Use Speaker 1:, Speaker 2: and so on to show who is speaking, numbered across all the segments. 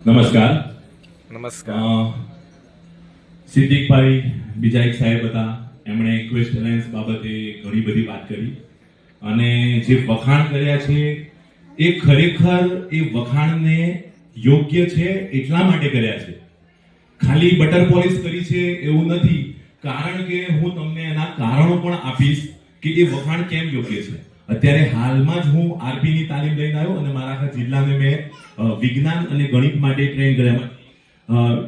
Speaker 1: નમસ્કાર.
Speaker 2: નમસ્કાર.
Speaker 1: સિદ્દીકભાઈ બીજા એક સાહેબ હતા, એમણે ક્વેસ્ટ એલાયન્સ બાબતે ઘણી બધી વાત કરી અને જે વખાણ કર્યા છે એ ખરેખર એ વખાણને યોગ્ય છે એટલા માટે કર્યા છે. ખાલી બટર પોલિશ કરી છે એવું નથી, કારણ કે હું તમને એના કારણો પણ આપીશ કે એ વખાણ કેમ યોગ્ય છે. અત્યારે હાલમાં જ હું આરપી ની તાલીમ લઈને આવ્યો અને મારા આખા જિલ્લાને મેં વિજ્ઞાન અને ગણિત માટે ટ્રેન કર્યા.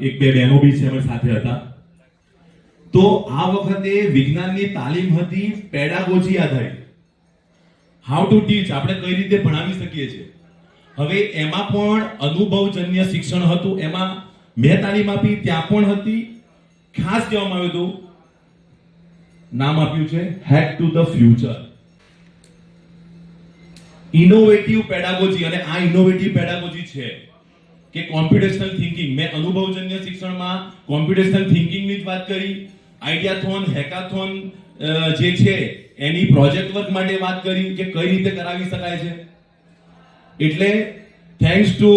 Speaker 1: એક બે બહેનો બી છે અમે સાથે હતા. તો આ વખતે વિજ્ઞાનની તાલીમ હતી પેડાગોજી આધારિત, હાઉ ટુ ટીચ, આપણે કઈ રીતે ભણાવી શકીએ છીએ. હવે એમાં પણ અનુભવજન્ય શિક્ષણ હતું. એમાં મેં તાલીમ આપી ત્યાં પણ હતી. ખાસ કહેવામાં આવ્યું હતું, નામ આપ્યું છે head to the future, innovative pedagogy. અને આ ઇનોવેટિવ પેડાગોજી છે કે કોમ્પ્યુટેશનલ થિંકિંગ. મેં અનુભવજન્ય શિક્ષણમાં કોમ્પ્યુટેશનલ થિંકિંગની જ વાત કરી, આઈડિયાથોન, હેકાથોન જે છે એની પ્રોજેક્ટ વર્ક માટે વાત કરી કે કઈ રીતે કરાવી શકાય છે. એટલે થેન્ક્સ ટુ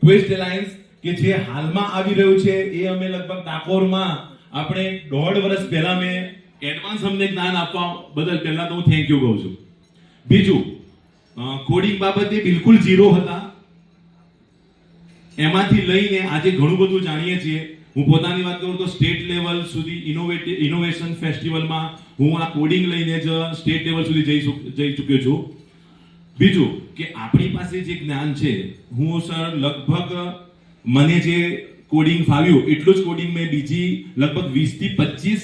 Speaker 1: ક્વેસ્ટ એલાયન્સ કે જે હાલમાં આવી રહ્યું છે એ અમે લગભગ ડાકોરમાં આપણે 1.5 વર્ષ પહેલા મેં એડવાન્સ અમને જ્ઞાન આપવા બદલ પહેલા તો હું થેન્ક યુ કહું છું. બીજું, કોડિંગ બાબતે બિલકુલ ઝીરો હતા, એમાંથી લઈને આજે ઘણું બધું જાણીએ છીએ. હું પોતાની વાત કરું તો સ્ટેટ લેવલ સુધી ઇનોવેશન ફેસ્ટિવલમાં હું આ કોડિંગ લઈને જ સ્ટેટ લેવલ સુધી જઈ ચૂક્યો છું. બીજું કે આપણી પાસે જે જ્ઞાન છે, હું સર લગભગ મને જે કોડિંગ ફાવ્યું એટલું જ કોડિંગ મેં બીજી લગભગ 20 થી 25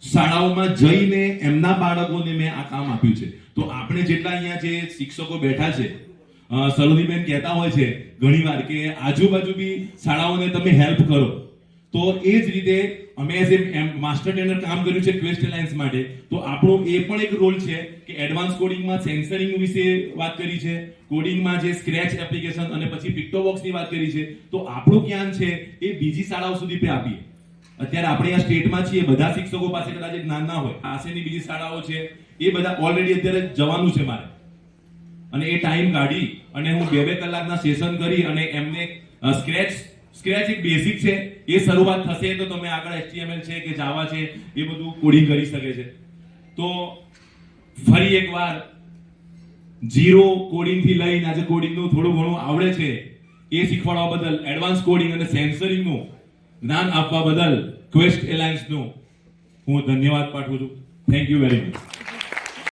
Speaker 1: શાળાઓમાં જઈને એમના બાળકોને મેં આ કામ આપ્યું છે. તો આપણે જેટલા અહીંયા જે શિક્ષકો બેઠા છે, સરોજીબેન કહેતા હોય છે ઘણીવાર કે આજુબાજુ બી શાળાઓને તમે હેલ્પ કરો, તો એ જ રીતે અમે એઝ માસ્ટર ટ્રેનર કામ કર્યું છે ક્વેસ્ટ એલાયન્સ માટે. તો આપણો એ પણ એક રોલ છે કે એડવાન્સ કોડિંગમાં સેન્સરિંગ વિશે વાત કરી છે, કોડિંગમાં જે સ્ક્રેચ એપ્લિકેશન અને પછી પિક્ટોબોક્સની વાત કરી છે. તો આપણું જ્ઞાન છે એ બીજી શાળાઓ સુધી પણ આપીએ. અત્યારે આપણે અહીંયા સ્ટેટમાં છીએ, બધા શિક્ષકો પાસે કદાચ જ્ઞાન ના હોય, પાસેની બીજી શાળાઓ છે એ બધા ઓલરેડી અત્યારે જવાનું છે મારે, અને એ ટાઈમ કાઢી અને હું 2-2 કલાકના સેશન કરી અને એમને સ્ક્રેચ એક બેઝિક છે એ શરૂઆત થશે તો તમે આગળ HTML છે કે જાવા છે એ બધું કોડિંગ કરી શકે છે. તો ફરી એકવાર ઝીરો કોડિંગ થી લઈને આજે કોડિંગનું થોડું ઘણું આવડે છે એ શીખવાડવા બદલ, એડવાન્સ કોડિંગ અને સેન્સરિંગનું જ્ઞાન આપવા બદલ ક્વેસ્ટ એલાયન્સનું હું ધન્યવાદ પાઠવું છું. Thank you very much.